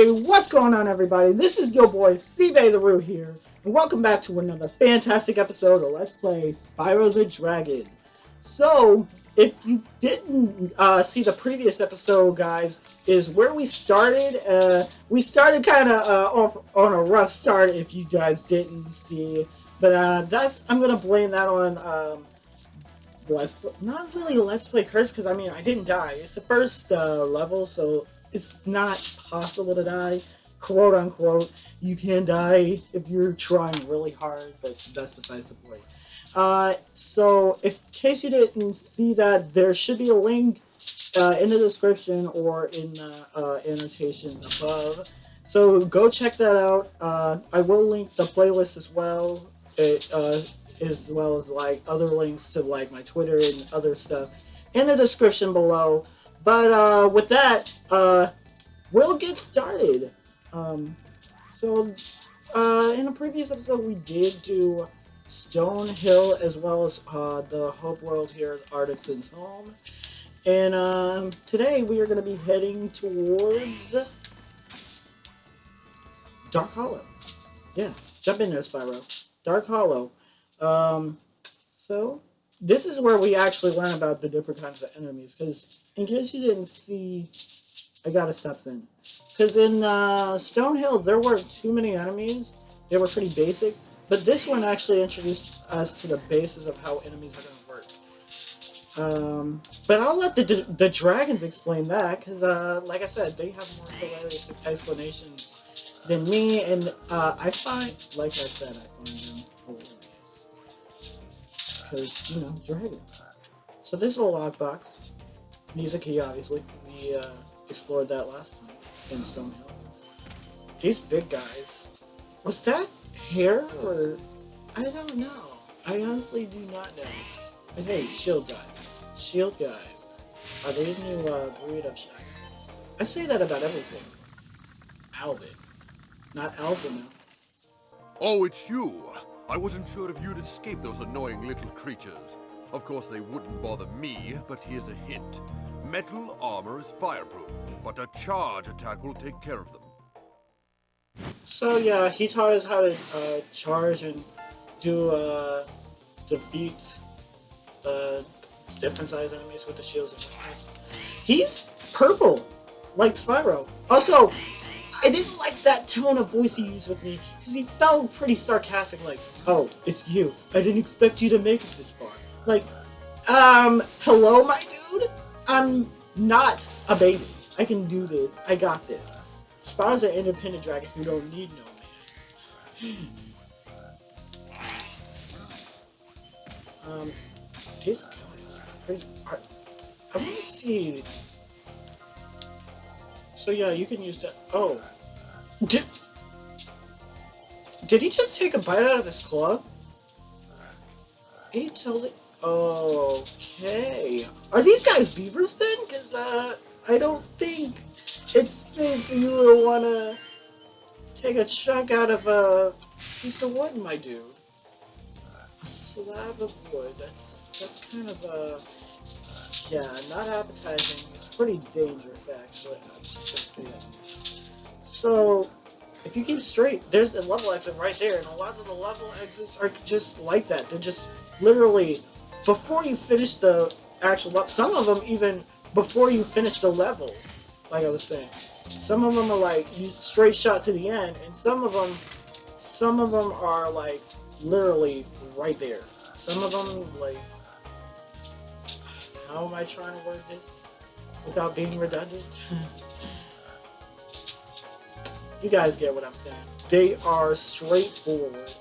Hey, what's going on, everybody? This is your boy C-Bay the Roo here, and welcome back to another fantastic episode of Let's Play Spyro the Dragon. So, if you didn't see the previous episode, guys, is where we started. We started kind of off on a rough start, if you guys didn't see. But I'm gonna blame that on not really a Let's Play curse, because I mean I didn't die. It's the first level, so it's not possible to die, quote unquote. You can die if you're trying really hard, but that's besides the point. So in case you didn't see that, there should be a link in the description or in the annotations above. So go check that out. I will link the playlist as well. As well as like other links to like my Twitter and other stuff in the description below. But with that, we'll get started. So in a previous episode, we did do Stone Hill as well as the Hope World here at Artisan's home. And today we are going to be heading towards Dark Hollow. Yeah, jump in there, Spyro. Dark Hollow. So this is where we actually learn about the different kinds of enemies, because in case you didn't see, I gotta stop saying, because in Stonehill there weren't too many enemies. They were pretty basic, but this one actually introduced us to the basis of how enemies are gonna work. But I'll let the dragons explain that, because like I said, they have more hilarious explanations than me, and I find, like I said, I find them hilarious. Because, you know, dragons. So this is a lockbox. Needs a key, obviously. We explored that last time in Stonehill. These big guys. Was that hair or... I don't know. I honestly do not know. But hey, shield guys. Shield guys. Are they a new breed of shy guys? I say that about everything. Alvin. Not Alvin, though. Oh, it's you! I wasn't sure if you'd escape those annoying little creatures. Of course, they wouldn't bother me, but here's a hint. Metal armor is fireproof, but a charge attack will take care of them. So yeah, he taught us how to charge and do defeat different size enemies with the shields and whatnot. He's purple, like Spyro. Also, I didn't like that tone of voice he used with me, because he felt pretty sarcastic, like, oh, it's you. I didn't expect you to make it this far. Like, hello, my dude? I'm not a baby. I can do this. I got this. Spyro's an independent dragon who don't need no man. These guys are pretty... I want to see... So yeah, you can use that. Oh. Did he just take a bite out of his club? He totally... Okay. Are these guys beavers then? Because, I don't think it's safe for you to want to take a chunk out of a piece of wood, my dude. A slab of wood. That's kind of, yeah, not appetizing. It's pretty dangerous, actually. I'm just gonna say that. So, if you keep straight, there's the level exit right there, and a lot of the level exits are just like that. They're just literally before you finish the actual. Some of them even before you finish the level. Like I was saying, some of them are like you straight shot to the end, and some of them are like literally right there. Some of them like. How am I trying to word this without being redundant? You guys get what I'm saying. They are straightforward.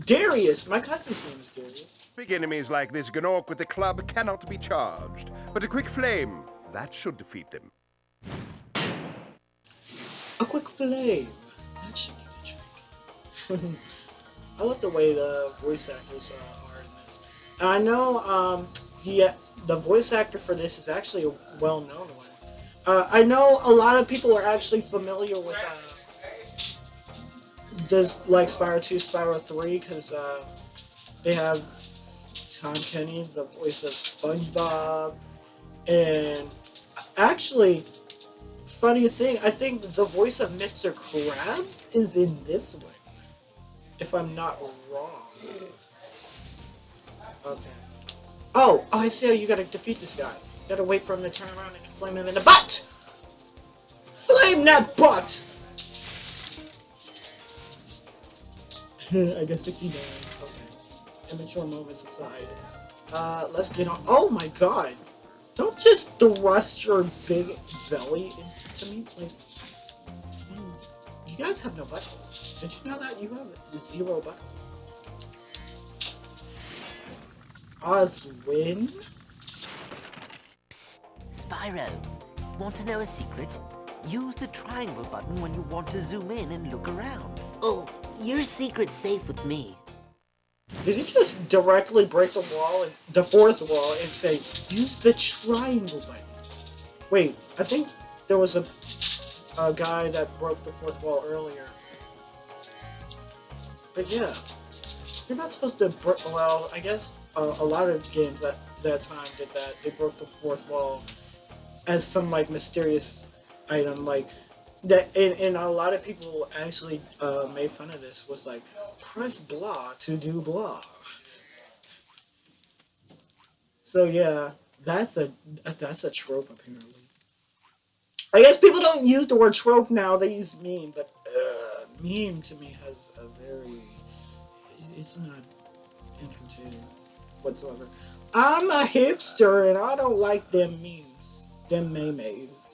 Darius! My cousin's name is Darius. Big enemies like this Gnorc with the club cannot be charged, but a quick flame, that should defeat them. A quick flame. That should be the trick. I love the way the voice actors are in this. And I know the voice actor for this is actually a well-known one. I know a lot of people are actually familiar with like Spyro 2, Spyro 3, because they have Tom Kenny, the voice of SpongeBob, and actually funny thing. I think the voice of Mr. Krabs is in this one, if I'm not wrong. Okay. Oh, I see how you gotta defeat this guy. You gotta wait for him to turn around and flame him in the butt! Flame that butt! I guess 69. Okay. Immature moments aside. Let's get on. Oh my god! Don't just thrust your big belly into me. Like, you guys have no buttholes. Did you know that? You have 0 buttholes. Oswin? Psst, Spyro. Want to know a secret? Use the triangle button when you want to zoom in and look around. Oh, your secret's safe with me. Did he just directly break the wall, and the 4th wall, and say, use the triangle button? Wait, I think there was a guy that broke the 4th wall earlier. But yeah, you're not supposed to break, well, I guess a lot of games at that time did that. They broke the 4th wall as some, like, mysterious item, like, that, and a lot of people actually made fun of this, was like, press blah to do blah. So yeah, that's a trope apparently. I guess people don't use the word trope now, they use meme, but meme to me has a very, it's not entertaining whatsoever. I'm a hipster and I don't like them memes, them memes.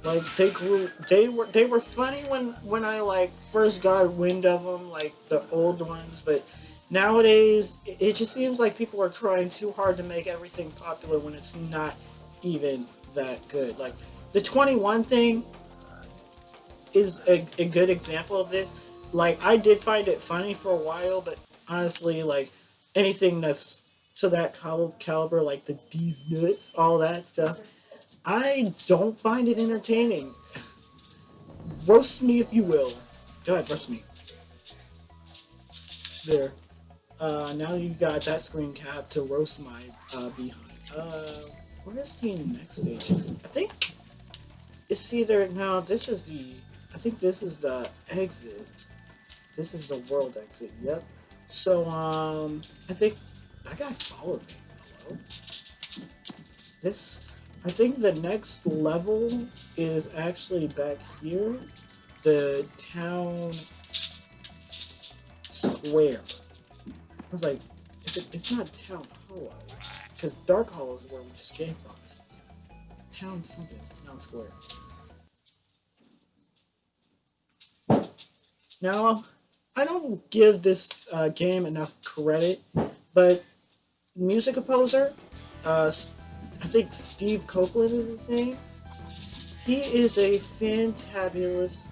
Like they were funny when I like first got wind of them, like the old ones. But nowadays, it just seems like people are trying too hard to make everything popular when it's not even that good. Like the 21 thing is a good example of this. Like I did find it funny for a while, but honestly, like anything that's to that caliber, like the D's nuts, all that stuff. I don't find it entertaining. Roast me if you will. Go ahead, roast me. There. Now you've got that screen cap to roast my behind. Where's the next stage? I think it's either, no, this is the, I think this is the exit. This is the world exit, yep. So, I think, that guy followed me. Hello? This, I think the next level is actually back here, the town square. I was like, it's not Town Hollow, because Dark Hollow is where we just came from. It's town something, it's Town Square. Now, I don't give this game enough credit, but music composer, I think Steve Copeland is his name. He is a fantabulous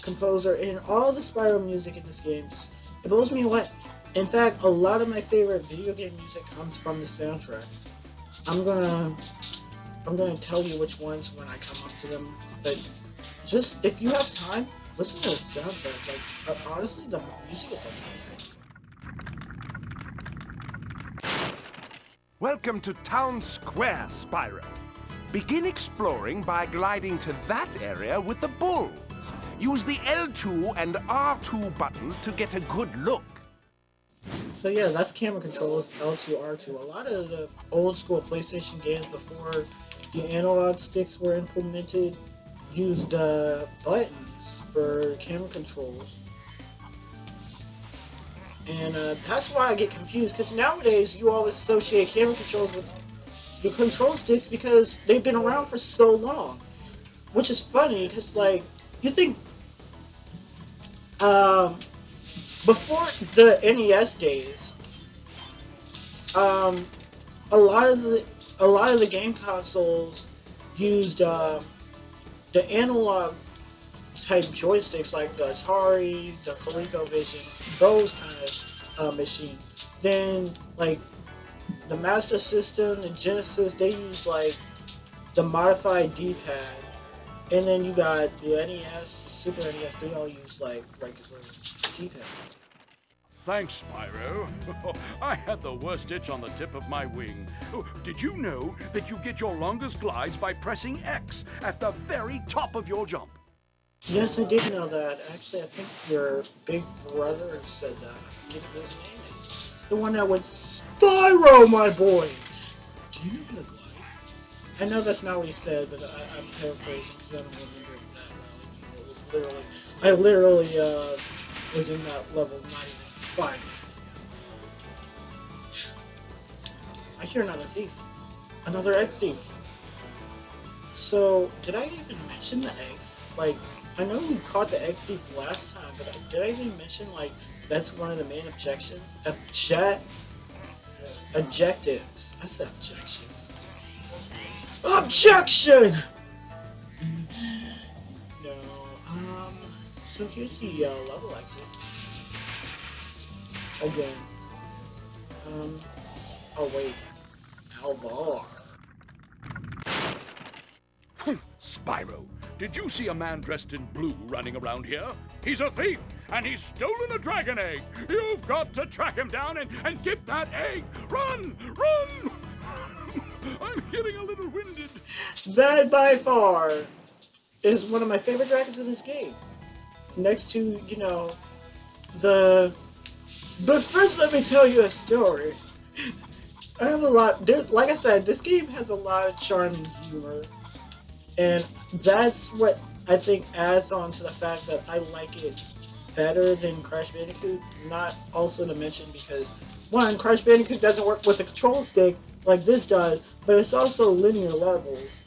composer, and all the Spyro music in this game just, it blows me away. In fact, a lot of my favorite video game music comes from the soundtrack. I'm gonna tell you which ones when I come up to them, but just if you have time, listen to the soundtrack. Like honestly, the music is amazing. Welcome to Town Square, Spyro. Begin exploring by gliding to that area with the bulls. Use the L2 and R2 buttons to get a good look. So yeah, that's camera controls, L2, R2. A lot of the old school PlayStation games before the analog sticks were implemented used the buttons for camera controls. And that's why I get confused, because nowadays you always associate camera controls with the control sticks because they've been around for so long. Which is funny, because like, you think before the NES days, a lot of the game consoles used the analog type joysticks like the Atari, the ColecoVision, those kind of machines. Then like the Master System, the Genesis, they used like the modified D-pad, and then you got the NES, Super NES, they all use like regular D-pads. thanks, Spyro. I had the worst itch on the tip of my wing. Oh, did you know that you get your longest glides by pressing X at the very top of your jump? Yes, I did know that. Actually, I think your big brother said that. I forget what his name is. The one that went, Spyro, my boy! Do you know how to glide? I know that's not what he said, but I'm paraphrasing because I don't remember it that well. Even though it was I literally was in that level not even 5 minutes ago. I hear another thief. Another egg thief. So, did I even mention the eggs? Like, I know we caught the egg thief last time, but did I even mention, like, that's one of the main objectives? I said objections. Objection! No, so here's the level exit. Again. Oh wait. Alvar. Spyro, did you see a man dressed in blue running around here? He's a thief, and he's stolen a dragon egg. You've got to track him down and get that egg. Run! Run! I'm getting a little winded. That by far is one of my favorite dragons in this game. Next to, you know, the... But first let me tell you a story. I have a lot... Like I said, this game has a lot of charm and humor. And that's what I think adds on to the fact that I like it better than Crash Bandicoot. Not also to mention because, one, Crash Bandicoot doesn't work with a control stick like this does, but it's also linear levels.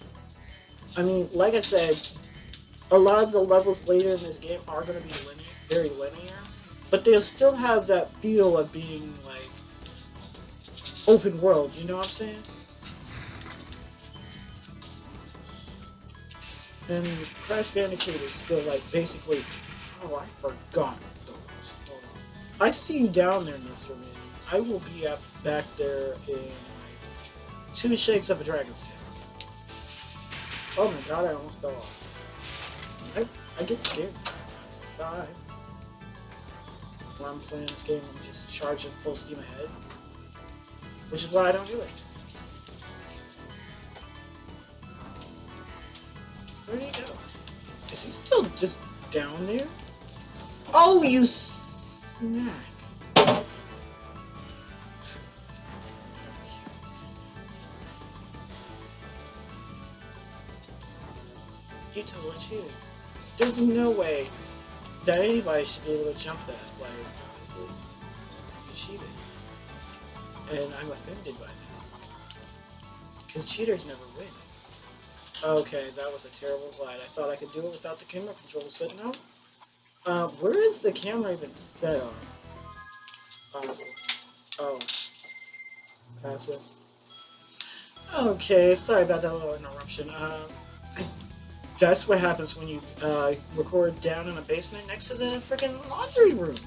I mean, like I said, a lot of the levels later in this game are going to be linear, very linear, but they'll still have that feel of being, like, open world, you know what I'm saying? And Crash Bandicoot is still, like, basically... Oh, I forgot those. Hold on. I see you down there, Mr. Minion. I will be up back there in, like, 2 shakes of a dragon's tail. Oh my god, I almost fell off. I get scared. It's alright. When I'm playing this game, I'm just charging full steam ahead. Which is why I don't do it. Where'd he go? Is he still just down there? Oh, you snack. You totally cheated. There's no way that anybody should be able to jump that. Like, honestly, you cheated. And I'm offended by this. Because cheaters never win. Okay, that was a terrible glide. I thought I could do it without the camera controls, but no. Where is the camera even set on? Honestly. Oh. Passive. Okay, sorry about that little interruption. That's what happens when you record down in a basement next to the freaking laundry room.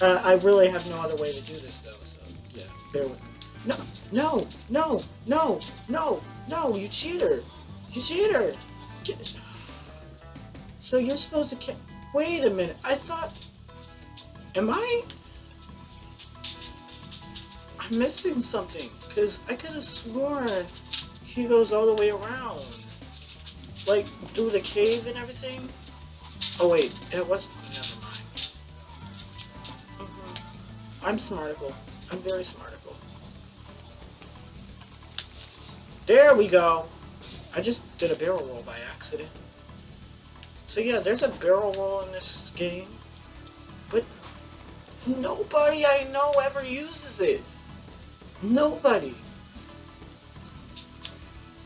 I really have no other way to do this though, so yeah, bear with me. No, no, no, no, no, no, you cheater! You cheater! So you're supposed to wait a minute, I thought... I'm missing something, because I could have sworn he goes all the way around. Like, through the cave and everything? Oh wait, it was... Never mind. I'm smarticle. I'm very smarticle. There we go! I just did a barrel roll by accident. So yeah, there's a barrel roll in this game. But nobody I know ever uses it. Nobody.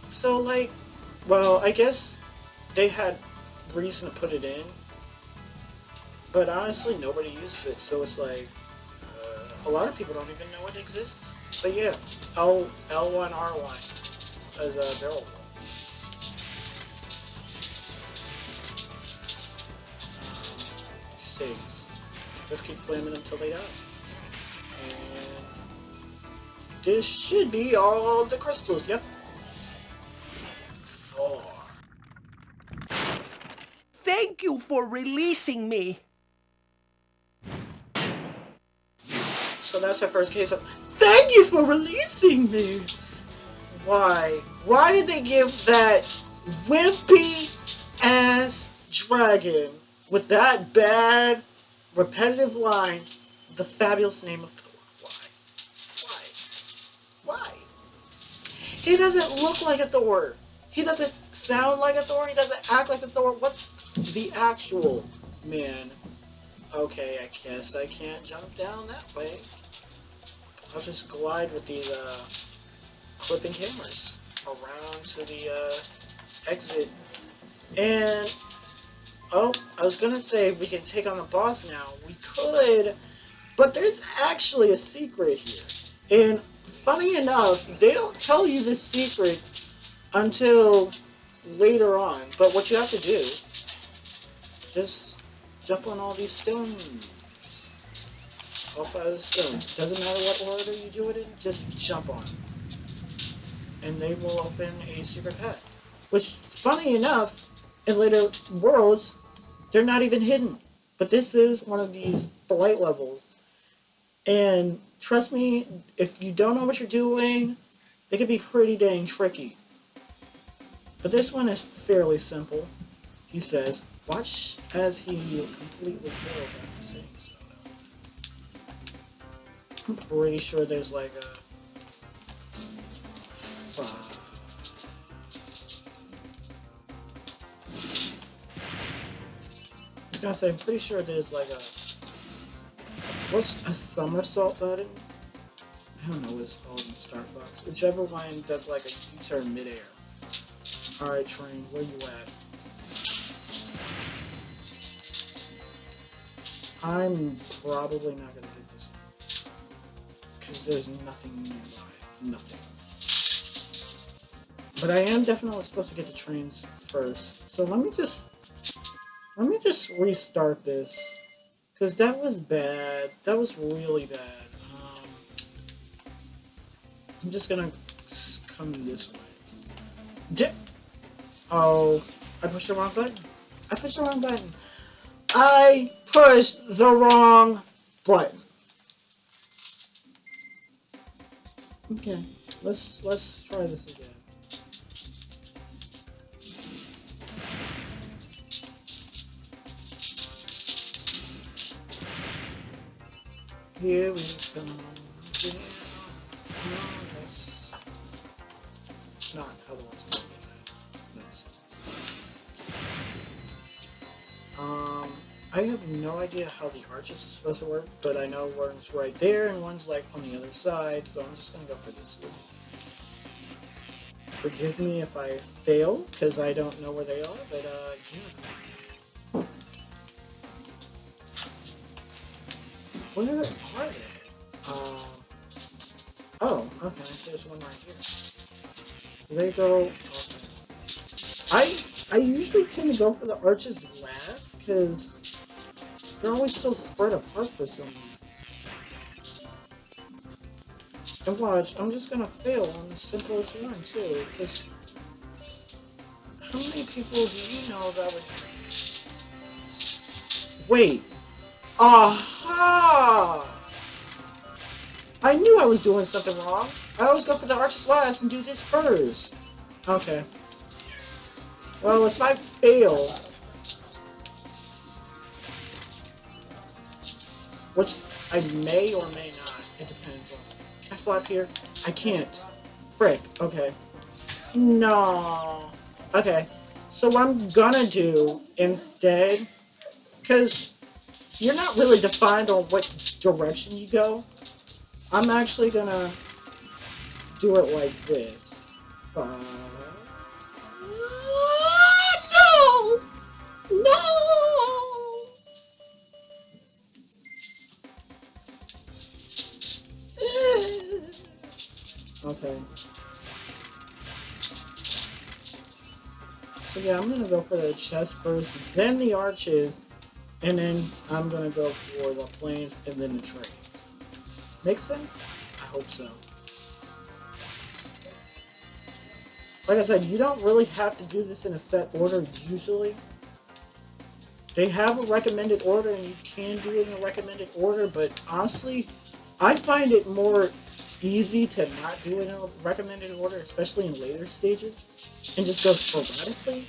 So like... Well, I guess they had reason to put it in, but honestly, nobody uses it, so it's like, a lot of people don't even know it exists. But yeah, L1, R1 as a barrel roll. Saves. Just keep flaming until they die. And this should be all the crystals, yep. Thank you for releasing me. that's our first case of, thank you for releasing me. Why? Why did they give that wimpy ass dragon with that bad repetitive line the fabulous name of Thor? Why? Why? He doesn't look like a Thor. He doesn't sound like a Thor. He doesn't act like a Thor. What the actual man? Okay, I guess I can't jump down that way. I'll just glide with these clipping cameras around to the exit. And oh, I was gonna say we can take on the boss now. We could, but there's actually a secret here. And funny enough, they don't tell you this secret until later on. But what you have to do, just jump on all these stones. All 5 of the stones. Doesn't matter what order you do it in, just jump on. And they will open a secret path. Which, funny enough, in later worlds, they're not even hidden. But this is one of these flight levels. And trust me, if you don't know what you're doing, it can be pretty dang tricky. But this one is fairly simple. He says, watch as he completely fails after saying so. I'm pretty sure there's like a... I was gonna say, I'm pretty sure there's like a... What's a somersault button? I don't know what it's called in Star Fox. Whichever one does like a U-turn midair. Alright, train, where you at? I'm probably not gonna get this one. Because there's nothing nearby. Nothing. But I am definitely supposed to get the trains first. So let me just restart this. Because that was bad. That was really bad. I'm just gonna come this way. Oh, I pushed the wrong button. I pushed the wrong button. I pushed the wrong button. Okay, let's try this again. Here we come. That's not how the one's going. I have no idea how the arches are supposed to work, but I know one's right there and one's like on the other side, so I'm just gonna go for this one. Forgive me if I fail, because I don't know where they are, but yeah. Where are they? Oh, okay, there's one right here. Do they go... Okay. I usually tend to go for the arches last, because they're always so spread apart for some reason. And watch, I'm just gonna fail on the simplest one too, because how many people do you know that would... Wait. Aha! I knew I was doing something wrong. I always go for the arches last and do this first. Okay. Well, if I fail... Which I may or may not. It depends on... Can I fly up here? I can't. Frick. Okay. No. Okay. So what I'm gonna do instead... Because you're not really defined on what direction you go. I'm actually gonna do it like this. No! No! Okay. So yeah, I'm gonna go for the chest first, then the arches, and then I'm gonna go for the planes and then the trains. Make sense? I hope so. Like I said, you don't really have to do this in a set order usually. They have a recommended order and you can do it in a recommended order, but honestly, I find it more easy to not do it in a recommended order, especially in later stages, and just go sporadically,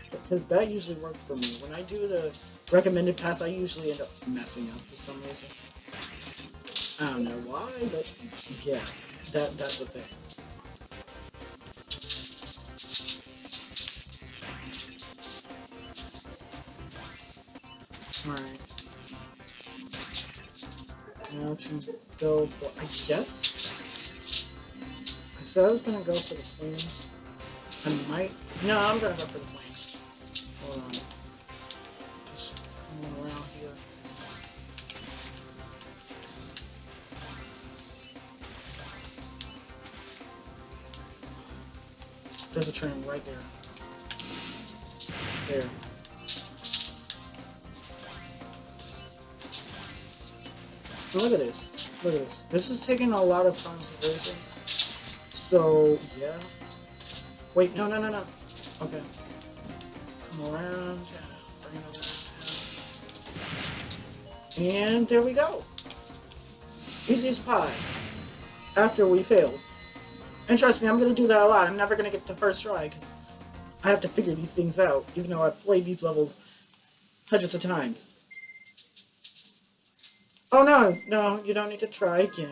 because that usually works for me. When I do the recommended path, I usually end up messing up for some reason. I don't know why, but yeah, that's the thing. Alright. Now to go for, I guess? I said I was gonna go for the planes. I might, no, I'm gonna go for the planes. Hold on. Just coming around here. There's a train right there. There. Look at this. Look at this. This is taking a lot of consideration. So, yeah. Wait, no. Okay. Come around. Bring it around. And there we go. Easy as pie. After we failed. And trust me, I'm going to do that a lot. I'm never going to get the first try because I have to figure these things out, even though I've played these levels hundreds of times. Oh no, you don't need to try again.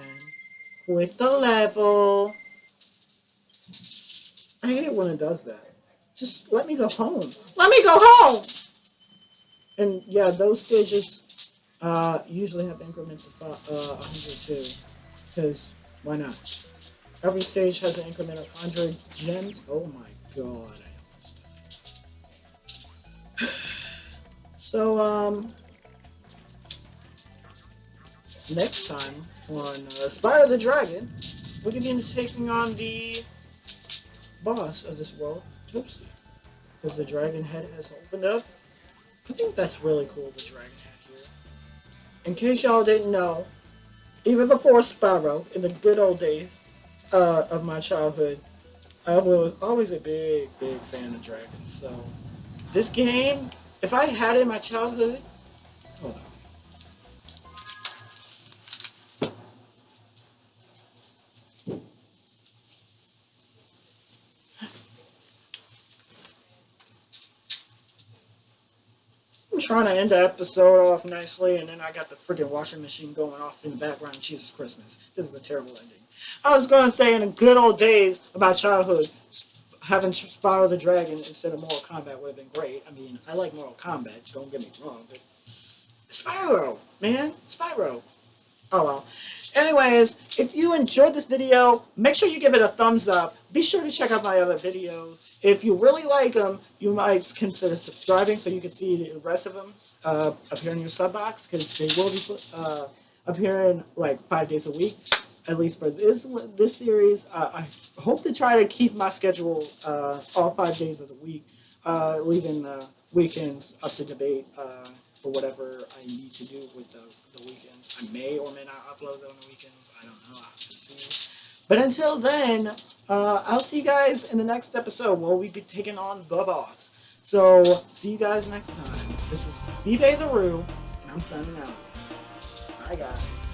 Quit the level. I hate when it does that. Just let me go home. Let me go home! And yeah, those stages usually have increments of 100 too. Because, why not? Every stage has an increment of 100 gems. Oh my god, I almost died. So, next time on Spyro the Dragon, we're going to be taking on the boss of this world, Toasty. Because the dragon head has opened up. I think that's really cool, the dragon head here. In case y'all didn't know, even before Spyro, in the good old days of my childhood, I was always a big fan of dragons. So, this game, if I had it in my childhood, hold on. I'm trying to end the episode off nicely, and then I got the freaking washing machine going off in the background. Jesus Christmas. This is a terrible ending. I was going to say, in the good old days of my childhood, having Spyro the Dragon instead of Mortal Kombat would have been great. I mean, I like Mortal Kombat, don't get me wrong, but Spyro, man. Spyro. Oh well. Anyways, if you enjoyed this video, make sure you give it a thumbs up. Be sure to check out my other videos. If you really like them, you might consider subscribing so you can see the rest of them appear in your sub box, because they will be appearing like 5 days a week, at least for this series. I hope to try to keep my schedule all 5 days of the week, leaving weekends up to debate for whatever I need to do with the weekends. I may or may not upload on the weekends. I don't know. I'll have to see. But until then, I'll see you guys in the next episode where we'll be taking on the boss. So, see you guys next time. This is Spyro the Roo, and I'm signing out. Bye, guys.